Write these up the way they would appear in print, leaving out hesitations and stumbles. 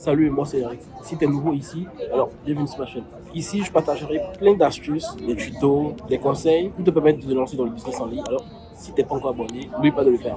Salut, moi c'est Eric. Si tu es nouveau ici, alors bienvenue sur ma chaîne. Ici, je partagerai plein d'astuces, des tutos, des conseils pour te permettre de te lancer dans le business en ligne. Alors, si tu n'es pas encore abonné, n'oublie pas de le faire.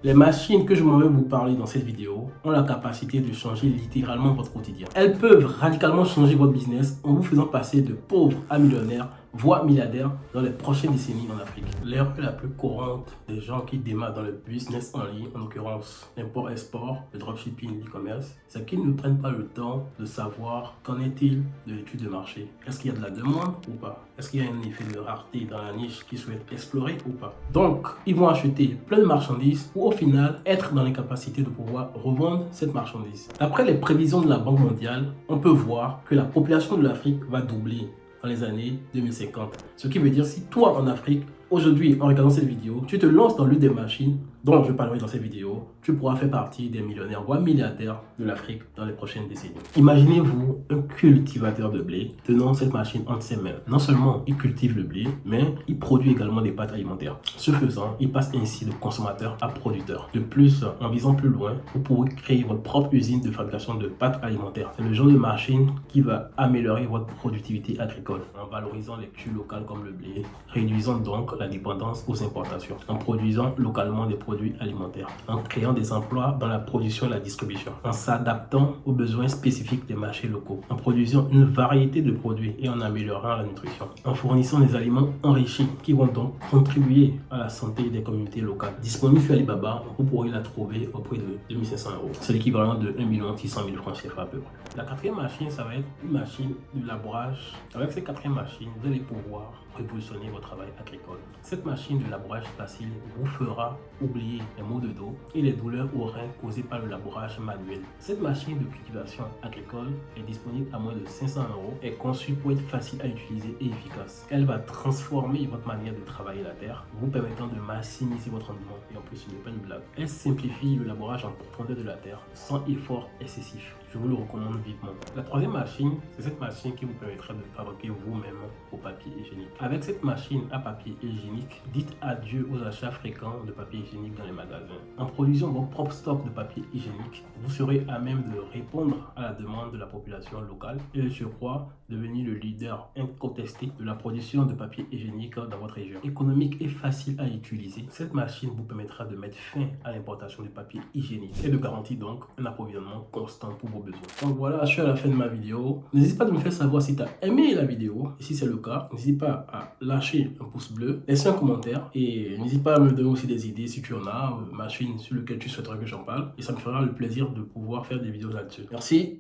Les machines que je m'en vais vous parler dans cette vidéo ont la capacité de changer littéralement votre quotidien. Elles peuvent radicalement changer votre business en vous faisant passer de pauvre à millionnaire, voire milliardaire dans les prochaines décennies en Afrique. L'erreur la plus courante des gens qui démarrent dans le business en ligne, en l'occurrence l'import-export, le dropshipping, l'e-commerce, c'est qu'ils ne prennent pas le temps de savoir qu'en est-il de l'étude de marché. Est-ce qu'il y a de la demande ou pas? Est-ce qu'il y a un effet de rareté dans la niche qu'ils souhaitent explorer ou pas? Donc, ils vont acheter plein de marchandises pour au final être dans les capacités de pouvoir revendre cette marchandise. D'après les prévisions de la Banque mondiale, on peut voir que la population de l'Afrique va doubler dans les années 2050. Ce qui veut dire si toi en Afrique, aujourd'hui en regardant cette vidéo, tu te lances dans l'une des machines dont je parlerai dans cette vidéo, tu pourras faire partie des millionnaires, voire milliardaires de l'Afrique dans les prochaines décennies. Imaginez-vous un cultivateur de blé tenant cette machine entre ses mains. Non seulement il cultive le blé, mais il produit également des pâtes alimentaires. Ce faisant, il passe ainsi de consommateur à producteur. De plus, en visant plus loin, vous pourrez créer votre propre usine de fabrication de pâtes alimentaires. C'est le genre de machine qui va améliorer votre productivité agricole en valorisant les cultures locales comme le blé, réduisant donc la dépendance aux importations, en produisant localement des produits alimentaires, en créant des emplois dans la production et la distribution, en s'adaptant aux besoins spécifiques des marchés locaux, en produisant une variété de produits et en améliorant la nutrition, en fournissant des aliments enrichis qui vont donc contribuer à la santé des communautés locales. Disponible sur Alibaba, vous pourrez la trouver au prix de 2500 €. C'est l'équivalent de 1 600 000 francs CFA à peu près. La quatrième machine, ça va être une machine de labourage. Avec cette quatrième machine, vous allez pouvoir révolutionner votre travail agricole. Cette machine de labourage facile vous fera oublier les maux de dos et les douleurs aux reins causées par le labourage manuel. Cette machine de cultivation agricole est disponible à moins de 500 €, est conçue pour être facile à utiliser et efficace. Elle va transformer votre manière de travailler la terre, vous permettant de maximiser votre rendement et en plus ce n'est pas une blague. Elle simplifie le labourage en profondeur de la terre sans effort excessif. Je vous le recommande vivement. La troisième machine, c'est cette machine qui vous permettra de fabriquer vous-même vos papiers hygiéniques. Avec cette machine à papier hygiénique, dites adieu aux achats fréquents de papier hygiénique dans les magasins. En produisant vos propres stocks de papier hygiénique, vous serez à même de répondre à la demande de la population locale et de surcroît devenir le leader incontesté de la production de papier hygiénique dans votre région. Économique et facile à utiliser, cette machine vous permettra de mettre fin à l'importation de papier hygiénique et de garantir donc un approvisionnement constant pour vos besoins. Donc voilà, je suis à la fin de ma vidéo. N'hésite pas de me faire savoir si tu as aimé la vidéo. Et si c'est le cas, n'hésite pas à lâcher un pouce bleu, laisser un commentaire et n'hésite pas à me donner aussi des idées si tu en as, machine sur lequel tu souhaiterais que j'en parle. Et ça me fera le plaisir de pouvoir faire des vidéos là-dessus. Merci.